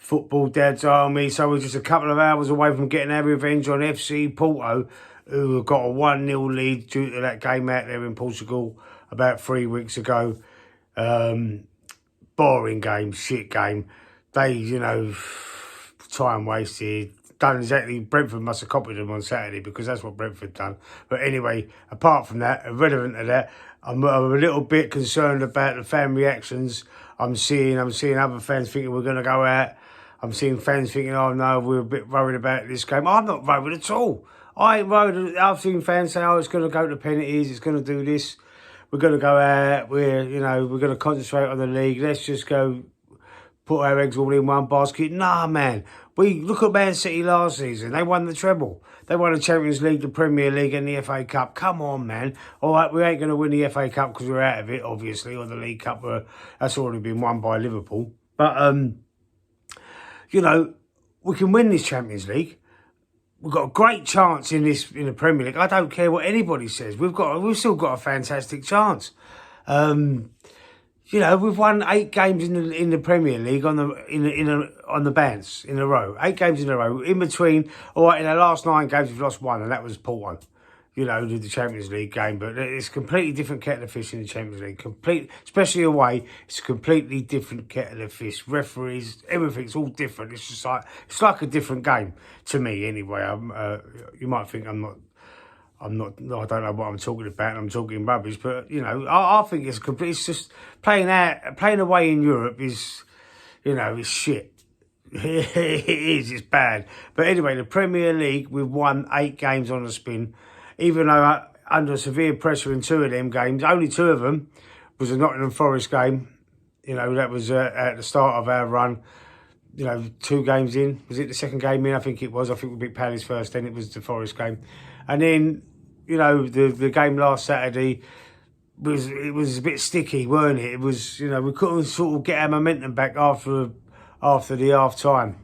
football dad's army. So we're just a couple of hours away from getting our revenge on FC Porto, who got a 1-0 lead due to that game out there in Portugal about 3 weeks ago. Boring game, shit game. They, time wasted. Done exactly, Brentford must have copied them on Saturday because that's what Brentford done. But anyway, apart from that, irrelevant to that, I'm a little bit concerned about the fan reactions I'm seeing other fans thinking we're going to go out. I'm seeing fans thinking, oh no, we're a bit worried about this game. I'm not worried at all. I ain't worried. I've seen fans say, oh, it's going to go to penalties, it's going to do this. We're going to go out, we're going to concentrate on the league. Let's just go put our eggs all in one basket. Nah, man. We look at Man City last season. They won the treble. They won the Champions League, the Premier League and the FA Cup. Come on, man. All right, we ain't going to win the FA Cup because we're out of it, obviously, or the League Cup. That's already been won by Liverpool. But, we can win this Champions League. We've got a great chance in the Premier League. I don't care what anybody says. We've still got a fantastic chance. We've won 8 games in the Premier League on the bounce in a row. 8 games in a row. In between, all right, in the last 9 games we've lost 1, and that was Porto. The Champions League game, but it's a completely different kettle of fish in the Champions League. Especially away, it's a completely different kettle of fish. Referees, everything's all different. It's like a different game to me, anyway. You might think I don't know what I'm talking about, and I'm talking rubbish, but I think it's complete. It's just playing away in Europe is, it's shit. It is. It's bad. But anyway, the Premier League, we've won 8 games on the spin. Even though under severe pressure in 2 of them games, only 2 of them was a Nottingham Forest game. That was at the start of our run. 2 games in. Was it the second game in? I think it was. I think we beat Palace first, then it was the Forest game. And then, the game last Saturday was a bit sticky, weren't it? It was, we couldn't sort of get our momentum back after the half time.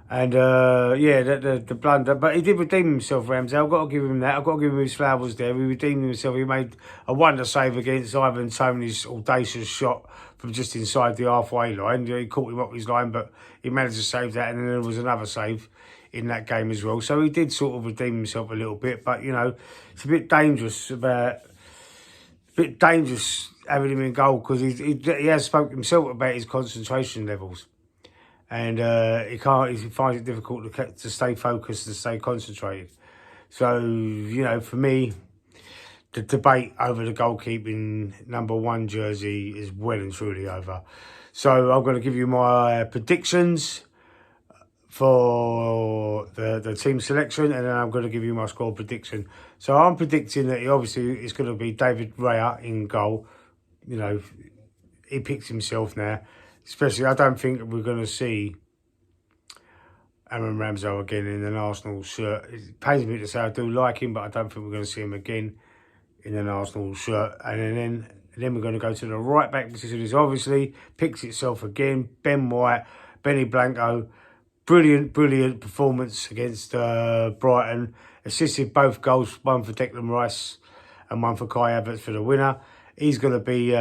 And, the blunder. But he did redeem himself, Ramsey. I've got to give him that. I've got to give him his flowers there. He redeemed himself. He made a wonder save against Ivan Toney's audacious shot from just inside the halfway line. He caught him up his line, but he managed to save that. And then there was another save in that game as well. So he did sort of redeem himself a little bit. But, it's a bit dangerous having him in goal because he has spoken himself about his concentration levels. And he finds it difficult to stay focused and stay concentrated. So, for me, the debate over the goalkeeping number 1 jersey is well and truly over. So I'm going to give you my predictions for the team selection, and then I'm going to give you my score prediction. So I'm predicting that it's going to be David Raya in goal. He picks himself now. Especially, I don't think we're going to see Aaron Ramsey again in an Arsenal shirt. It pains me to say I do like him, but I don't think we're going to see him again in an Arsenal shirt. And then we're going to go to the right-back position. It obviously picks itself again. Ben White, Benny Blanco. Brilliant performance against Brighton. Assisted both goals, one for Declan Rice and one for Kai Havertz for the winner. He's going to be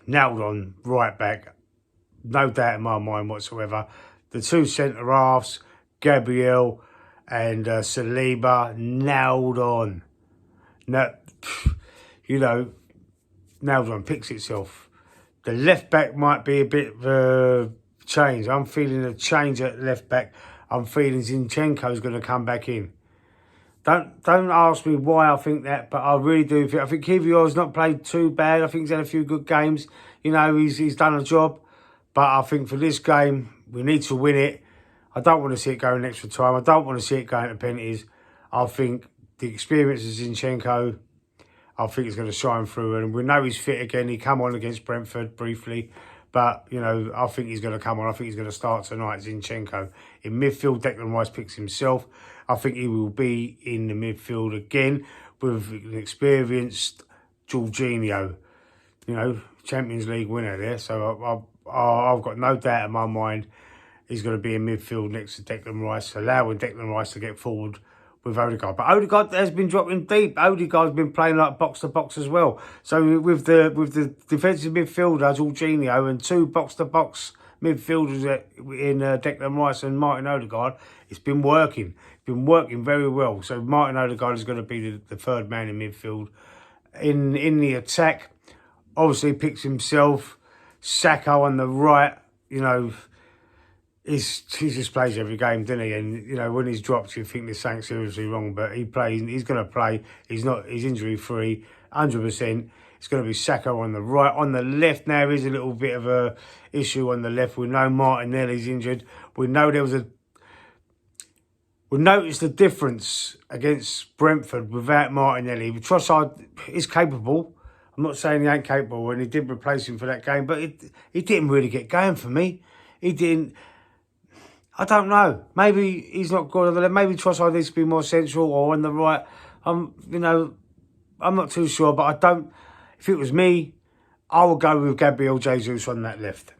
nailed on right back, no doubt in my mind whatsoever. The 2 centre halves, Gabriel and Saliba, nailed on. Nailed on, picks itself. The left back might be a bit of a change. I'm feeling a change at left back. I'm feeling Zinchenko's going to come back in. Don't ask me why I think that, but I really do. I think Kivior's not played too bad. I think he's had a few good games. He's done a job. But I think for this game, we need to win it. I don't want to see it going extra time. I don't want to see it going to penalties. I think the experience of Zinchenko, I think he's going to shine through. And we know he's fit again. He come on against Brentford briefly. But, I think he's going to come on. I think he's going to start tonight, Zinchenko. In midfield, Declan Rice picks himself. I think he will be in the midfield again with an experienced Jorginho, Champions League winner there. So I've got no doubt in my mind he's going to be in midfield next to Declan Rice, allowing Declan Rice to get forward with Odegaard. But Odegaard has been dropping deep. Odegaard's been playing like box-to-box as well. So with the defensive midfielder, Jorginho, and 2 box-to-box midfielders in Declan Rice and Martin Odegaard, it's been working. It's been working very well. So Martin Odegaard is going to be the third man in midfield. In the attack, obviously picks himself. Saka on the right, you know, he just plays every game, doesn't he? And, you know, when he's dropped, you think there's something seriously wrong. But he plays, he's going to play. He's injury-free, 100%. It's going to be Saka on the right. On the left now is a little bit of a issue on the left. We know Martinelli's injured. We know we noticed the difference against Brentford without Martinelli. Trossard is capable. I'm not saying he ain't capable, and he did replace him for that game, but he didn't really get going for me. He didn't. I don't know. Maybe he's not good on the left. Maybe Trossard needs to be more central or on the right. You know, I'm not too sure, but I don't. If it was me, I would go with Gabriel Jesus on that left.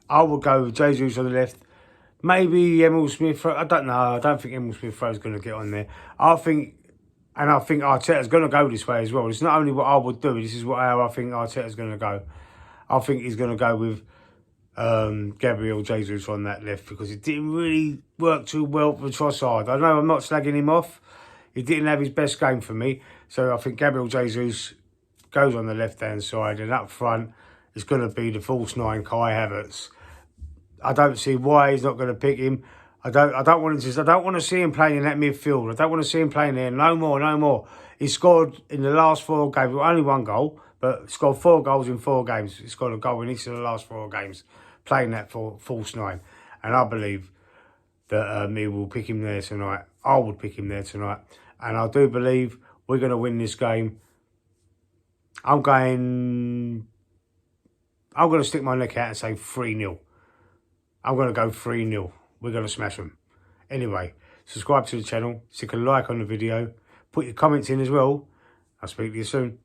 I would go with Jesus on the left. Maybe Emil Smith-Rowe. I don't know. I don't think Emil Smith-Rowe is going to get on there. I think Arteta's going to go this way as well. It's not only what I would do. This is how I think Arteta's going to go. I think he's going to go with Gabriel Jesus on that left because it didn't really work too well for Trossard. I know I'm not slagging him off. He didn't have his best game for me. So I think Gabriel Jesus goes on the left-hand side, and up front it's going to be the false nine, Kai Havertz. I don't see why he's not going to pick him. I don't want to see him playing in that midfield. I don't want to see him playing there. No more. He scored in the last 4 games, only 1 goal, but scored 4 goals in 4 games. He scored a goal in each of the last 4 games, playing that for false nine. And I believe that he will pick him there tonight. I would pick him there tonight. And I do believe we're going to win this game. I'm going to stick my neck out and say 3-0. I'm going to go 3-0. We're going to smash them. Anyway, subscribe to the channel. Stick a like on the video. Put your comments in as well. I'll speak to you soon.